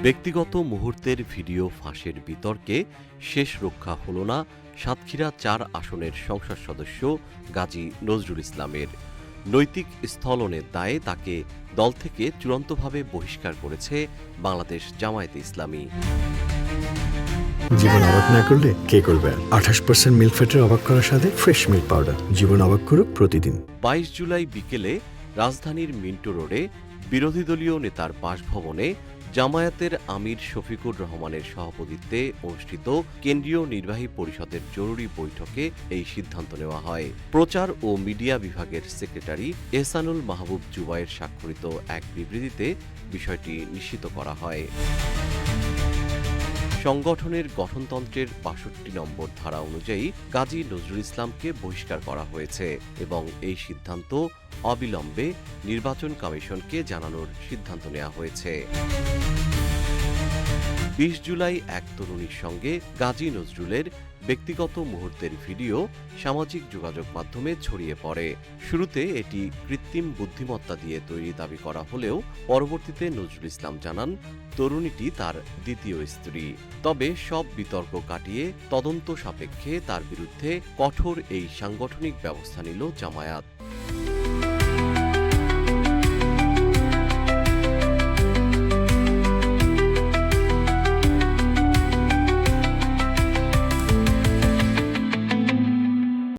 ব্যক্তিগত মুহূর্তের ভিডিও ফাঁসের বিতর্কে শেষ রক্ষা হল না সাতক্ষীরা ৪ আসনের সংসদ সদস্য গাজী নজরুল ইসলামের। নৈতিক স্থলনের দায়ে তাকে দল থেকে চূড়ান্তভাবে বহিষ্কার করেছে বাংলাদেশ জামায়াতে ইসলামী। জীবন অবাক না করলে কে করবে? 28% মিল্ক ফ্যাটের অবাক করার সাথে ফ্রেশ মিল্ক পাউডার। জীবন অবাক করুক প্রতিদিন। ২২ জুলাই বিকেলে রাজধানীর মিন্টো রোডে বিরোধী দলীয় নেতার বাসভবনে জামায়াতের আমির শফিকুর রহমানের সভাপতিত্বে অনুষ্ঠিত কেন্দ্রীয় নির্বাহী পরিষদের জরুরি বৈঠকে এই সিদ্ধান্ত নেওয়া হয়। প্রচার ও মিডিয়া বিভাগের সেক্রেটারি এহসানুল মাহবুব জুবায়ের স্বাক্ষরিত এক বিবৃতিতে বিষয়টি নিশ্চিত করা হয়। সংগঠনের গঠনতন্ত্রের ৬২ নম্বর ধারা অনুযায়ী গাজী নজরুল ইসলামকে বহিষ্কার করা হয়েছে এবং এই সিদ্ধান্ত অবিলম্বে নির্বাচন কমিশনকে জানানোর সিদ্ধান্ত নেওয়া হয়েছে। ২০ জুলাই এক তরুণীর সঙ্গে গাজী নজরুলের ব্যক্তিগত মুহূর্তের ভিডিও সামাজিক যোগাযোগ মাধ্যমে ছড়িয়ে পড়ে। শুরুতে এটি কৃত্রিম বুদ্ধিমত্তা দিয়ে তৈরি দাবি করা হলেও পরবর্তীতে নজরুল ইসলাম জানান তরুণীটি তার দ্বিতীয় স্ত্রী। তবে সব বিতর্ক কাটিয়ে তদন্ত সাপেক্ষে তার বিরুদ্ধে কঠোর এই সাংগঠনিক ব্যবস্থা নিল জামায়াত।